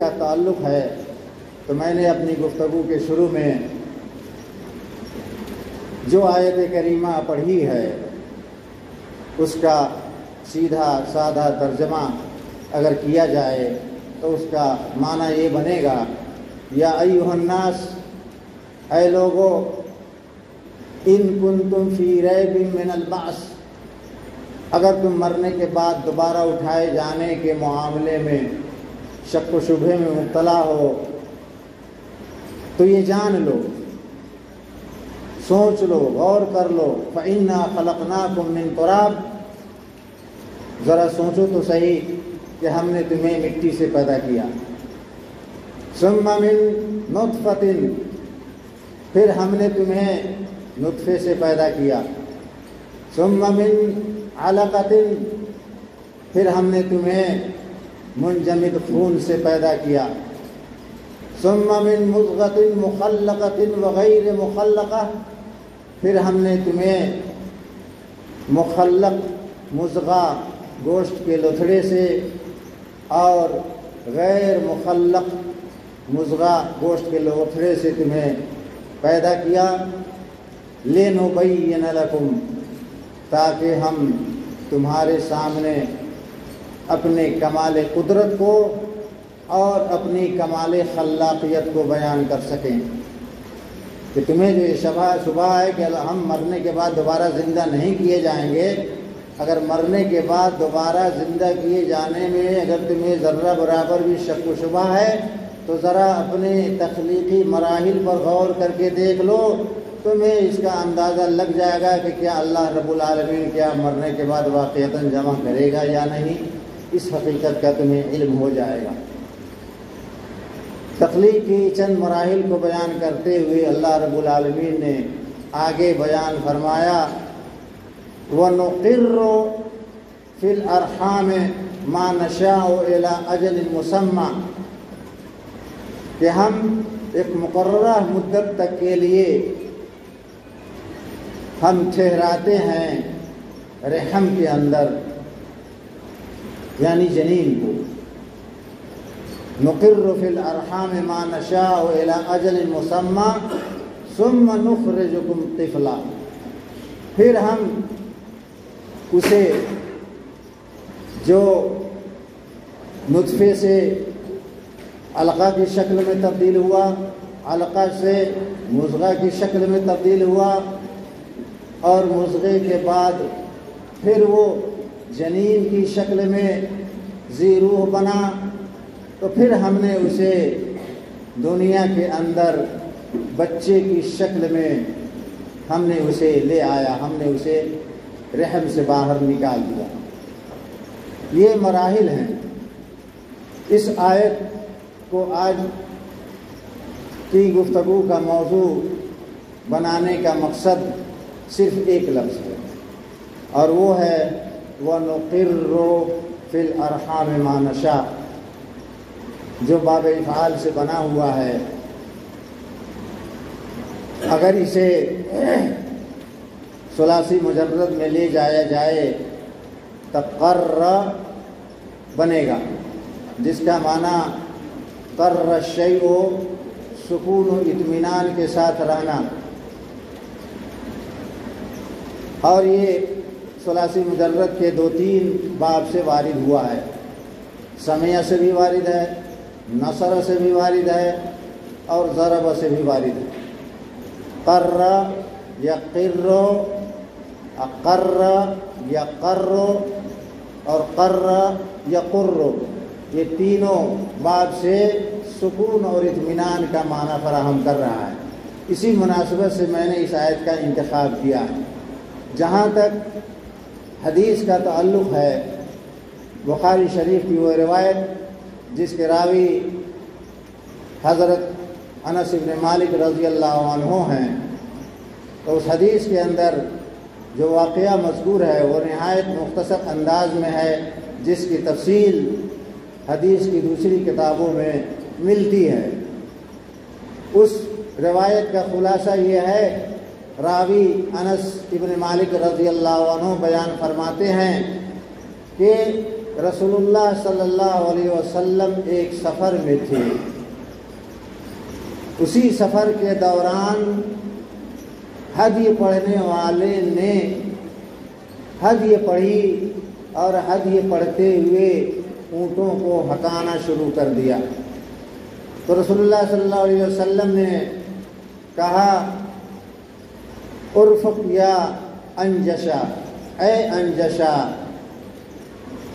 کا تعلق ہے تو میں نے اپنی گفتگو کے شروع میں جو آیت کریمہ پڑھی ہے اس کا سیدھا سادہ ترجمہ اگر کیا جائے تو اس کا معنی یہ بنے گا، یا ایھا الناس، اے لوگو، ان کنتم فی ریب من البعث، اگر تم مرنے کے بعد دوبارہ اٹھائے جانے کے معاملے میں شک و شبہے میں مبتلا ہو تو یہ جان لو، سوچ لو، غور کر لو، فَإِنَّا خَلَقْنَاكُم مِّن تُرَابٍ، ذرا سوچو تو صحیح کہ ہم نے تمہیں مٹی سے پیدا کیا، ثُمَّ مِن نُطْفَةٍ، پھر ہم نے تمہیں نطفے سے پیدا کیا، ثُمَّ مِن عَلَقَةٍ، پھر ہم نے تمہیں منجمد خون سے پیدا کیا، ثم من مضغة مخلقة وغیر مخلقہ، پھر ہم نے تمہیں مخلق مضغہ گوشت کے لتھڑے سے اور غیر مخلق مضغہ گوشت کے لتھڑے سے تمہیں پیدا کیا، لِنُبَيِّنَ لَكُمْ، تاکہ ہم تمہارے سامنے اپنے کمال قدرت کو اور اپنی کمال خلاقیت کو بیان کر سکیں، کہ تمہیں جو یہ شبہ ہے کہ ہم مرنے کے بعد دوبارہ زندہ نہیں کیے جائیں گے، اگر مرنے کے بعد دوبارہ زندہ کیے جانے میں اگر تمہیں ذرہ برابر بھی شک و شبہ ہے تو ذرا اپنے تخلیقی مراحل پر غور کر کے دیکھ لو، تمہیں اس کا اندازہ لگ جائے گا کہ کیا اللہ رب العالمین کیا مرنے کے بعد واقعتاً جمع کرے گا یا نہیں، اس حقیقت کا تمہیں علم ہو جائے گا۔ تخلیق کی چند مراحل کو بیان کرتے ہوئے اللہ رب العالمین نے آگے بیان فرمایا، وَنُقِرُّ فِي الْأَرْحَامِ مَا نَشَاءُ إِلَىٰ أَجَلٍ مُّسَمًّى، کہ ہم ایک مقررہ مدت تک کے لیے ہم ٹھہراتے ہیں رحم کے اندر، یعنی جنین کو، نقر فی الارحام ما نشاء الی اجل مسمى ثم نخرجکم طفلا، پھر ہم اسے جو نطفے سے علقہ کی شکل میں تبدیل ہوا، علقہ سے مضغہ کی شکل میں تبدیل ہوا، اور مضغے کے بعد پھر وہ جنین کی شکل میں ذی روح بنا، تو پھر ہم نے اسے دنیا کے اندر بچے کی شکل میں ہم نے اسے لے آیا، ہم نے اسے رحم سے باہر نکال دیا۔ یہ مراحل ہیں۔ اس آیت کو آج کی گفتگو کا موضوع بنانے کا مقصد صرف ایک لفظ ہے، اور وہ ہے وَنُقِرُّ فِي الْأَرْحَامِ مَا نَشَاءُ، جو باب افعال سے بنا ہوا ہے۔ اگر اسے ثلاثی مجرد میں لے جایا جائے تب قر بنے گا، جس کا معنی قر الشیء، سکون و اطمینان کے ساتھ رہنا، اور یہ ثلاثی مجرد کے 2-3 باب سے وارد ہوا ہے۔ سمع سے بھی وارد ہے، نصر سے بھی وارد ہے، اور ضرب سے بھی وارد ہے۔ قر یقر، اقر یقر، اور قر یقر، یہ تینوں باب سے سکون اور اطمینان کا معنی فراہم کر رہا ہے۔ اسی مناسبت سے میں نے اس آیت کا انتخاب کیا ہے۔ جہاں تک حدیث کا تعلق ہے، بخاری شریف کی وہ روایت جس کے راوی حضرت انس بن مالک رضی اللہ عنہ ہیں، تو اس حدیث کے اندر جو واقعہ مذکور ہے وہ نہایت مختصر انداز میں ہے، جس کی تفصیل حدیث کی دوسری کتابوں میں ملتی ہے۔ اس روایت کا خلاصہ یہ ہے، راوی انس ابن مالک رضی اللہ عنہ بیان فرماتے ہیں کہ رسول اللہ صلی اللہ علیہ وسلم ایک سفر میں تھے۔ اسی سفر کے دوران حدیث پڑھنے والے نے حدیث پڑھی اور حدیث پڑھتے ہوئے اونٹوں کو ہکانا شروع کر دیا۔ تو رسول اللہ صلی اللہ علیہ وسلم نے کہا ارفق یا انجشا، اے انجشا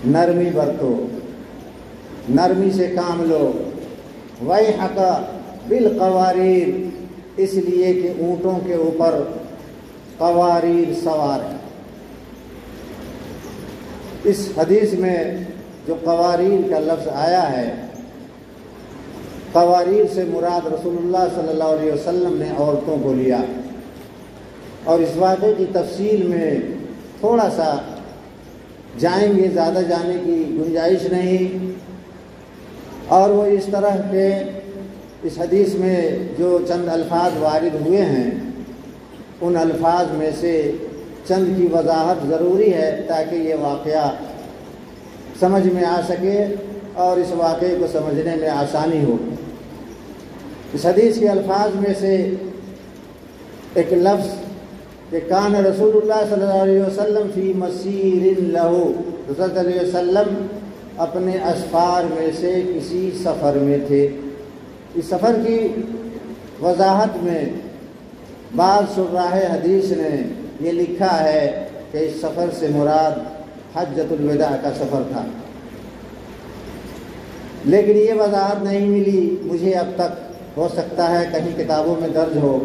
نرمی برتو، نرمی سے کام لو، ویحک بالقواریر، اس لیے کہ اونٹوں کے اوپر قواریر سوار ہے۔ اس حدیث میں جو قواریر کا لفظ آیا ہے، قواریر سے مراد رسول اللہ صلی اللہ علیہ وسلم نے عورتوں کو لیا، اور اس واقعے کی تفصیل میں تھوڑا سا جائیں گے، زیادہ جانے کی گنجائش نہیں۔ اور وہ اس طرح کے اس حدیث میں جو چند الفاظ وارد ہوئے ہیں، ان الفاظ میں سے چند کی وضاحت ضروری ہے تاکہ یہ واقعہ سمجھ میں آ سکے اور اس واقعے کو سمجھنے میں آسانی ہو۔ اس حدیث کے الفاظ میں سے ایک لفظ کہ کان رسول اللہ صلی اللہ علیہ وسلم فی مسیر لہو، رسول اللہ صلی اللہ علیہ وسلم اپنے اسفار میں سے کسی سفر میں تھے۔ اس سفر کی وضاحت میں بعض شراح حدیث نے یہ لکھا ہے کہ اس سفر سے مراد حجۃ الوداع کا سفر تھا، لیکن یہ وضاحت نہیں ملی مجھے اب تک، ہو سکتا ہے کہیں کتابوں میں درج ہو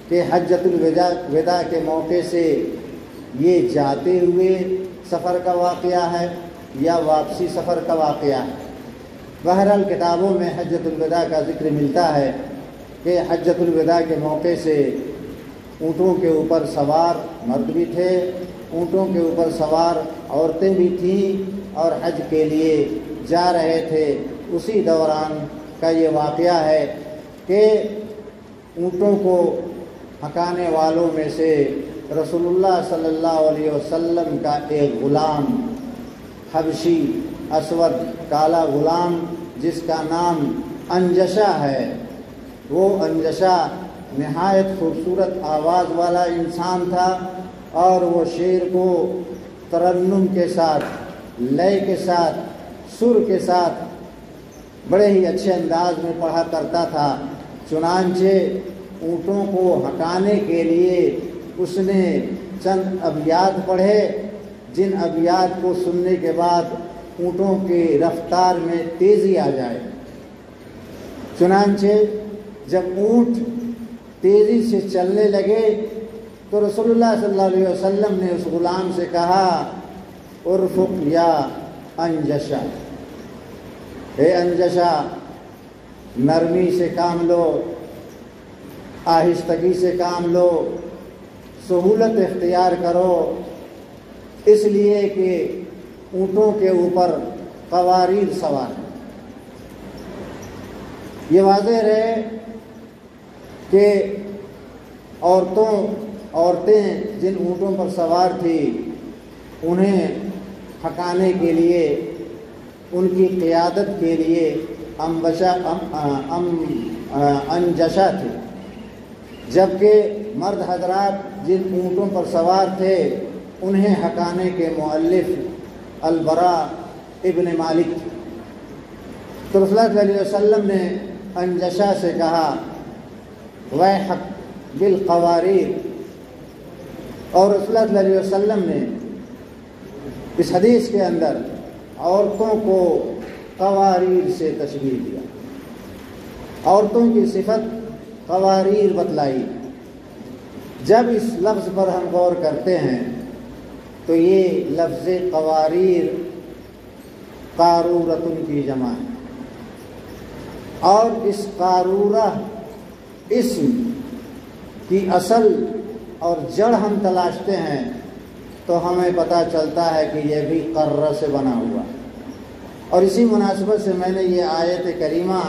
کہ حجۃ الوداع کے موقع سے یہ جاتے ہوئے سفر کا واقعہ ہے یا واپسی سفر کا واقعہ ہے۔ بہرحال کتابوں میں حجۃ الوداع کا ذکر ملتا ہے کہ حجۃ الوداع کے موقع سے اونٹوں کے اوپر سوار مرد بھی تھے، اونٹوں کے اوپر سوار عورتیں بھی تھیں اور حج کے لیے جا رہے تھے۔ اسی دوران کا یہ واقعہ ہے کہ اونٹوں کو ہکانے والوں میں سے رسول اللہ صلی اللہ علیہ وسلم کا ایک غلام، حبشی اسود کالا غلام جس کا نام انجشا ہے، وہ انجشا نہایت خوبصورت آواز والا انسان تھا، اور وہ شعر کو ترنم کے ساتھ، لے کے ساتھ، سر کے ساتھ بڑے ہی اچھے انداز میں پڑھا کرتا تھا۔ چنانچہ اونٹوں کو ہٹانے کے لیے اس نے چند ابیات پڑھے، جن ابیات کو سننے کے بعد اونٹوں کی رفتار میں تیزی آ جائے۔ چنانچہ جب اونٹ تیزی سے چلنے لگے تو رسول اللہ صلی اللہ علیہ وسلم نے اس غلام سے کہا ارفق یا انجشا، اے انجشا نرمی سے کام لو، آہستگی سے کام لو، سہولت اختیار کرو، اس لیے کہ اونٹوں کے اوپر قواریر سوار ہیں۔ یہ واضح رہے کہ عورتیں جن اونٹوں پر سوار تھی انہیں ہٹانے کے لیے، ان کی قیادت کے لیے انجشا تھے، جبکہ مرد حضرات جن اونٹوں پر سوار تھے انہیں ہٹانے کے مؤلف البراء ابن مالک تھے۔ تو رسول اللہ صلی اللہ علیہ وسلم نے انجشا سے کہا ویحک بالقواریر، اور رسول اللہ صلی اللہ علیہ وسلم نے اس حدیث کے اندر عورتوں کو قواریر سے تشبیہ دیا، عورتوں کی صفت قواریر بتلائی۔ جب اس لفظ پر ہم غور کرتے ہیں تو یہ لفظ قواریر قارورتن کی جمع ہے، اور اس قارورہ اسم کی اصل اور جڑ ہم تلاشتے ہیں تو ہمیں پتہ چلتا ہے کہ یہ بھی قرہ سے بنا ہوا، اور اسی مناسبت سے میں نے یہ آیت کریمہ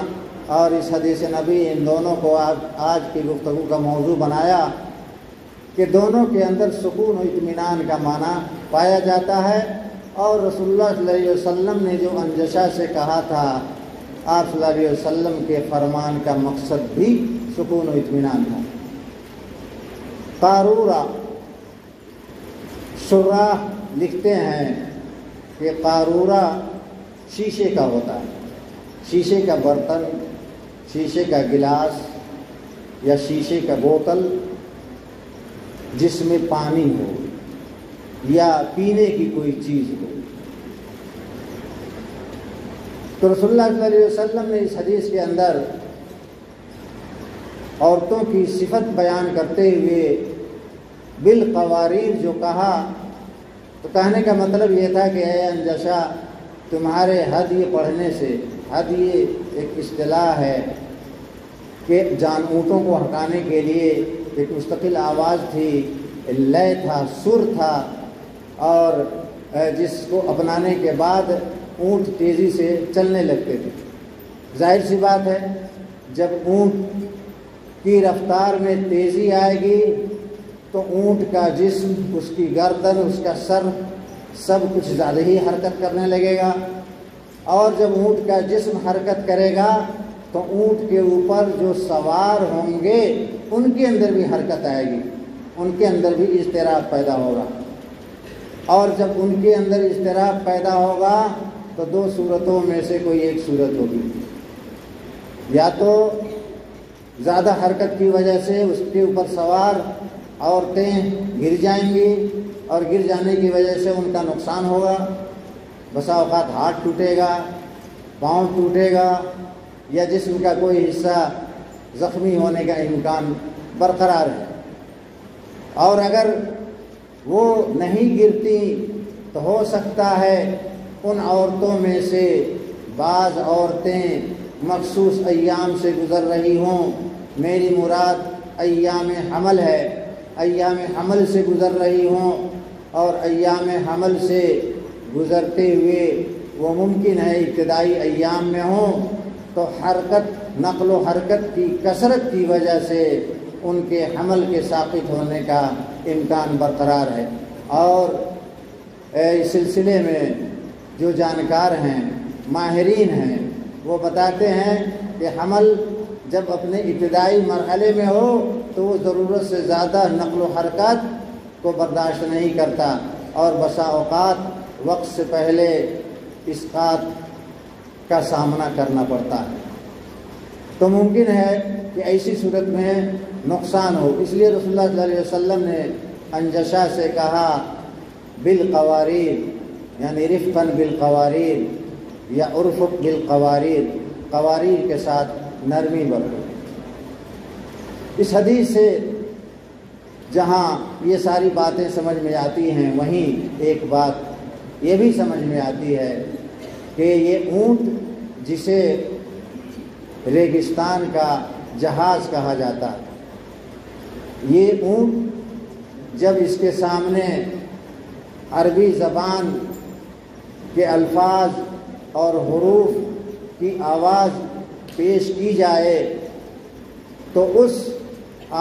اور اس حدیث نبی ان دونوں کو آج کی گفتگو کا موضوع بنایا کہ دونوں کے اندر سکون و اطمینان کا معنی پایا جاتا ہے، اور رسول اللہ صلی اللہ علیہ وسلم نے جو انجشا سے کہا تھا، آپ صلی اللہ علیہ وسلم کے فرمان کا مقصد بھی سکون و اطمینان تھا۔ قارورہ، شراح لکھتے ہیں کہ قارورہ شیشے کا ہوتا ہے، شیشے کا برتن، شیشے کا گلاس یا شیشے کا بوتل جس میں پانی ہو یا پینے کی کوئی چیز ہو۔ تو رسول اللہ صلی اللہ علیہ وسلم نے اس حدیث کے اندر عورتوں کی صفت بیان کرتے ہوئے بالقواریر جو کہا، تو کہنے کا مطلب یہ تھا کہ اے انجشا، تمہارے ہدی پڑھنے سے، ہدی ایک اصطلاح ہے کہ اونٹوں کو ہٹانے کے لیے ایک مستقل آواز تھی، لے تھا، سر تھا، اور جس کو اپنانے کے بعد اونٹ تیزی سے چلنے لگتے تھے۔ ظاہر سی بات ہے، جب اونٹ کی رفتار میں تیزی آئے گی تو اونٹ کا جسم، اس کی گردن، اس کا سر، سب کچھ زیادہ ہی حرکت کرنے لگے گا، اور جب اونٹ کا جسم حرکت کرے گا تو اونٹ کے اوپر جو سوار ہوں گے ان کے اندر بھی حرکت آئے گی، ان کے اندر بھی اضطراب پیدا ہوگا، اور جب ان کے اندر اضطراب پیدا ہوگا تو دو صورتوں میں سے کوئی ایک صورت ہوگی، یا تو زیادہ حرکت کی وجہ سے اس کے اوپر سوار عورتیں گر جائیں گی، اور گر جانے کی وجہ سے ان کا نقصان ہوگا، بسا اوقات ہاتھ ٹوٹے گا، پاؤں ٹوٹے گا، یا جسم کا کوئی حصہ زخمی ہونے کا امکان برقرار ہے۔ اور اگر وہ نہیں گرتی تو ہو سکتا ہے ان عورتوں میں سے بعض عورتیں مخصوص ایام سے گزر رہی ہوں، میری مراد ایام حمل ہے، ایام حمل سے گزر رہی ہوں، اور ایام حمل سے گزرتے ہوئے وہ ممکن ہے ابتدائی ایام میں ہوں، تو حرکت، نقل و حرکت کی کثرت کی وجہ سے ان کے حمل کے ساقط ہونے کا امکان برقرار ہے۔ اور اس سلسلے میں جو جانکار ہیں، ماہرین ہیں، وہ بتاتے ہیں کہ حمل جب اپنے ابتدائی مرحلے میں ہو تو وہ ضرورت سے زیادہ نقل و حرکات کو برداشت نہیں کرتا، اور بسا اوقات وقت سے پہلے اسقاط کا سامنا کرنا پڑتا ہے، تو ممکن ہے کہ ایسی صورت میں نقصان ہو۔ اس لیے رسول اللہ صلی اللہ علیہ وسلم نے انجشا سے کہا بالقواریر، یعنی رفقاً بالقواریر یا ارفق بالقواریر، قواریر کے ساتھ نرمی برتو۔ اس حدیث سے جہاں یہ ساری باتیں سمجھ میں آتی ہیں، وہیں ایک بات یہ بھی سمجھ میں آتی ہے کہ یہ اونٹ جسے ریگستان کا جہاز کہا جاتا ہے، یہ اونٹ جب اس کے سامنے عربی زبان کے الفاظ اور حروف کی آواز پیش کی جائے تو اس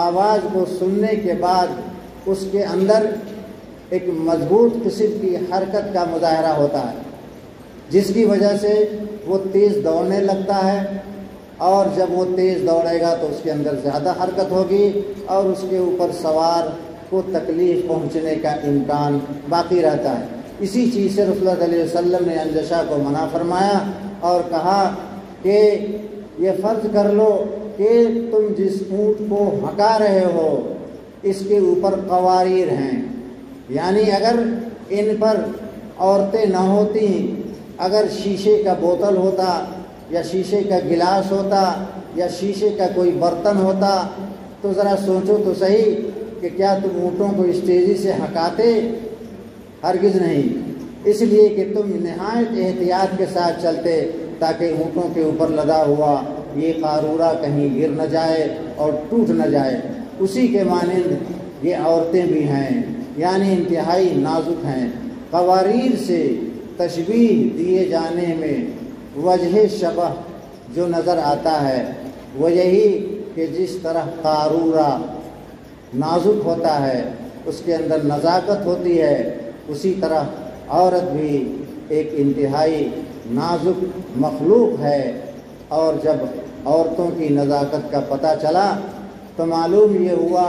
آواز کو سننے کے بعد اس کے اندر ایک مضبوط قسم کی حرکت کا مظاہرہ ہوتا ہے، جس کی وجہ سے وہ تیز دوڑنے لگتا ہے، اور جب وہ تیز دوڑے گا تو اس کے اندر زیادہ حرکت ہوگی اور اس کے اوپر سوار کو تکلیف پہنچنے کا امکان باقی رہتا ہے۔ اسی چیز سے رسول اللہ علیہ وسلم نے انجشا کو منع فرمایا اور کہا کہ یہ فرض کر لو کہ تم جس اونٹ کو ہکا رہے ہو اس کے اوپر قواریر ہیں، یعنی اگر ان پر عورتیں نہ ہوتی، اگر شیشے کا بوتل ہوتا یا شیشے کا گلاس ہوتا یا شیشے کا کوئی برتن ہوتا تو ذرا سوچو تو صحیح کہ کیا تم اونٹوں کو اس تیزی سے ہکاتے؟ ہرگز نہیں، اس لیے کہ تم نہایت احتیاط کے ساتھ چلتے تاکہ اونٹوں کے اوپر لدا ہوا یہ قارورہ کہیں گر نہ جائے اور ٹوٹ نہ جائے۔ اسی کے مانند یہ عورتیں بھی ہیں، یعنی انتہائی نازک ہیں۔ قواریر سے تشبیہ دیے جانے میں وجہ شبہ جو نظر آتا ہے وہ یہی کہ جس طرح قارورہ نازک ہوتا ہے، اس کے اندر نزاکت ہوتی ہے، اسی طرح عورت بھی ایک انتہائی نازک مخلوق ہے، اور جب عورتوں کی نزاکت کا پتہ چلا تو معلوم یہ ہوا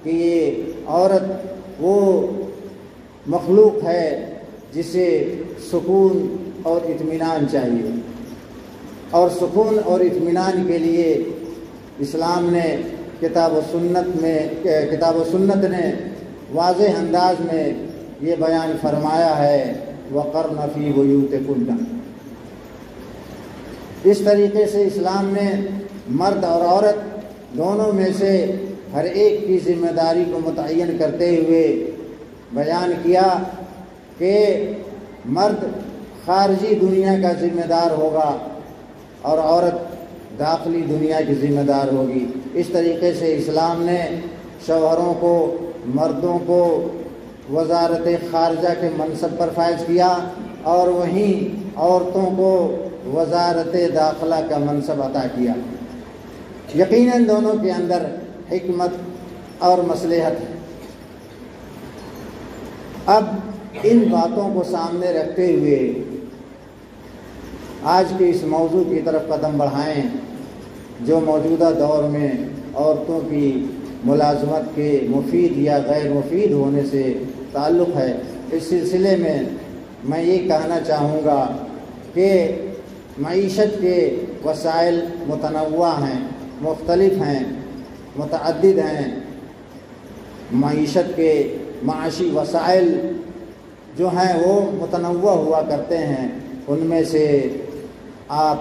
کہ یہ عورت وہ مخلوق ہے جسے سکون اور اطمینان چاہیے، اور سکون اور اطمینان کے لیے اسلام نے کتاب و سنت نے واضح انداز میں یہ بیان فرمایا ہے وَقَرْنَ فِي بُيُوتِكُنَّ۔ اس طریقے سے اسلام نے مرد اور عورت دونوں میں سے ہر ایک کی ذمہ داری کو متعین کرتے ہوئے بیان کیا کہ مرد خارجی دنیا کا ذمہ دار ہوگا اور عورت داخلی دنیا کی ذمہ دار ہوگی۔ اس طریقے سے اسلام نے شوہروں کو، مردوں کو وزارت خارجہ کے منصب پر فائز کیا، اور وہیں عورتوں کو وزارت داخلہ کا منصب عطا کیا۔ یقیناً دونوں کے اندر حکمت اور مصلحت ہے۔ اب ان باتوں کو سامنے رکھتے ہوئے آج کے اس موضوع کی طرف قدم بڑھائیں جو موجودہ دور میں عورتوں کی ملازمت کے مفید یا غیر مفید ہونے سے تعلق ہے۔ اس سلسلے میں میں یہ کہنا چاہوں گا کہ معیشت کے وسائل متنوع ہیں، مختلف ہیں، متعدد ہیں۔ معیشت کے معاشی وسائل جو ہیں وہ متنوع ہوا کرتے ہیں۔ ان میں سے آپ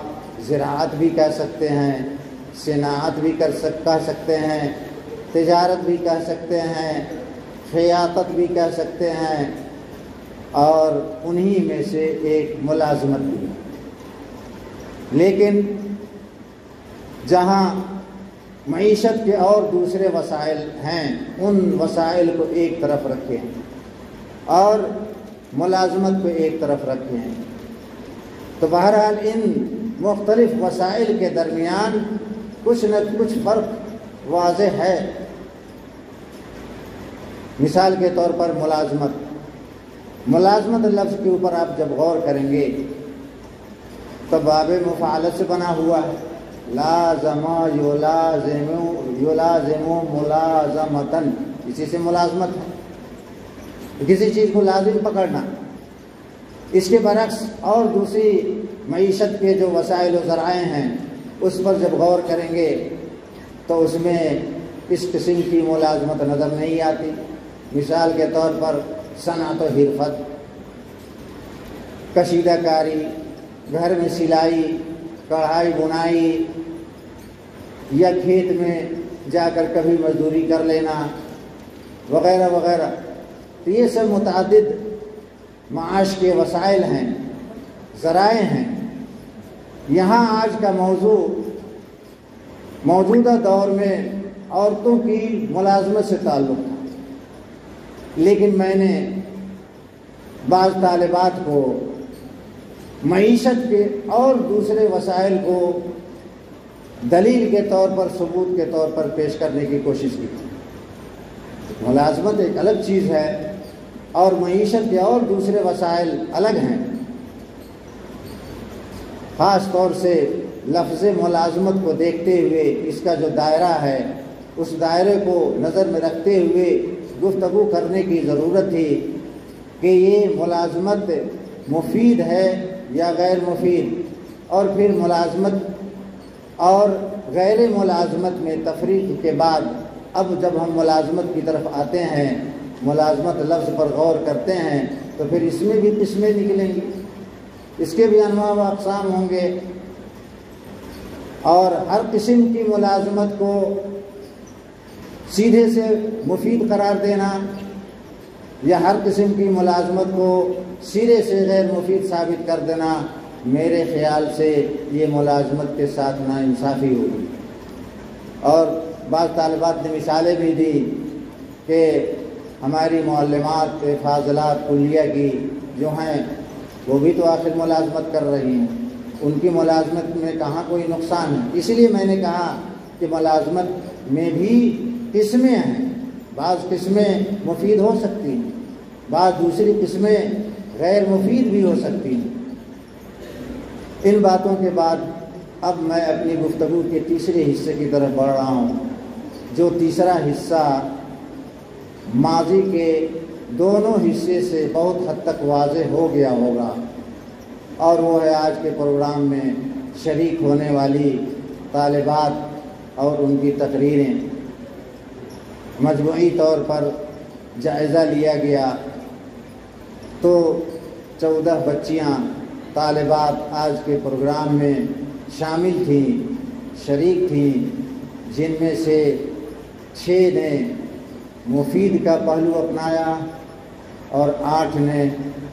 زراعت بھی کہہ سکتے ہیں، صناعت بھی کہہ سکتے ہیں، تجارت بھی کہہ سکتے ہیں، خیاطت بھی کہہ سکتے ہیں، اور انہی میں سے ایک ملازمت بھی ہے۔ لیکن جہاں معیشت کے اور دوسرے وسائل ہیں ان وسائل کو ایک طرف رکھیں اور ملازمت کو ایک طرف رکھیں، تو بہرحال ان مختلف وسائل کے درمیان کچھ نہ کچھ فرق واضح ہے۔ مثال کے طور پر ملازمت لفظ کے اوپر آپ جب غور کریں گے تو باب مفعلت سے بنا ہوا ہے۔ لازم یلازم ملازمتن، اسی سے ملازمت ہے، کسی چیز کو لازم پکڑنا۔ اس کے برعکس اور دوسری معیشت کے جو وسائل و ذرائع ہیں اس پر جب غور کریں گے تو اس میں اس قسم کی ملازمت نظر نہیں آتی۔ مثال کے طور پر صنعت و حرفت، کشیدہ کاری، گھر میں سلائی، کڑھائی بنائی، یا کھیت میں جا کر کبھی مزدوری کر لینا وغیرہ وغیرہ، تو یہ سب متعدد معاش کے وسائل ہیں، ذرائع ہیں۔ یہاں آج کا موضوع موجودہ دور میں عورتوں کی ملازمت سے تعلق تھا، لیکن میں نے بعض طالبات کو معیشت کے اور دوسرے وسائل کو دلیل کے طور پر، ثبوت کے طور پر پیش کرنے کی کوشش کی۔ ملازمت ایک الگ چیز ہے اور معیشت کے اور دوسرے وسائل الگ ہیں۔ خاص طور سے لفظ ملازمت کو دیکھتے ہوئے اس کا جو دائرہ ہے اس دائرے کو نظر میں رکھتے ہوئے گفتگو کرنے کی ضرورت تھی کہ یہ ملازمت مفید ہے یا غیر مفید، اور پھر ملازمت اور غیر ملازمت میں تفریق کے بعد اب جب ہم ملازمت کی طرف آتے ہیں، ملازمت لفظ پر غور کرتے ہیں، تو پھر اس میں بھی قسمیں نکلیں گی، اس کے بھی انواع و اقسام ہوں گے، اور ہر قسم کی ملازمت کو سیدھے سے مفید قرار دینا یا ہر قسم کی ملازمت کو سرے سے غیر مفید ثابت کر دینا، میرے خیال سے یہ ملازمت کے ساتھ ناانصافی ہوگی۔ اور بعض طالبات نے مثالیں بھی دی کہ ہماری معلمات فاضلات کلیہ کی جو ہیں وہ بھی تو آخر ملازمت کر رہی ہیں، ان کی ملازمت میں کہاں کوئی نقصان ہے۔ اسی لیے میں نے کہا کہ ملازمت میں بھی قسمیں ہیں، بعض قسمیں مفید ہو سکتی ہیں، بعض دوسری قسمیں غیر مفید بھی ہو سکتی ہیں۔ ان باتوں کے بعد اب میں اپنی گفتگو کے تیسرے حصے کی طرف بڑھ رہا ہوں، جو تیسرا حصہ ماضی کے دونوں حصے سے بہت حد تک واضح ہو گیا ہوگا، اور وہ ہے آج کے پروگرام میں شریک ہونے والی طالبات اور ان کی تقریریں۔ مجموعی طور پر جائزہ لیا گیا تو 14 بچیاں طالبات آج کے پروگرام میں شامل تھیں، شریک تھیں، جن میں سے 6 نے مفید کا پہلو اپنایا اور 8 نے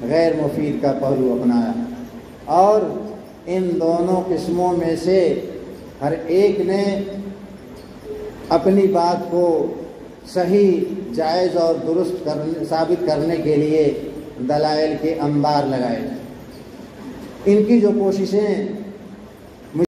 غیر مفید کا پہلو اپنایا، اور ان دونوں قسموں میں سے ہر ایک نے اپنی بات کو صحیح، جائز اور درست ثابت کرنے کے لیے دلائل کے انبار لگائے۔ ان کی جو کوششیں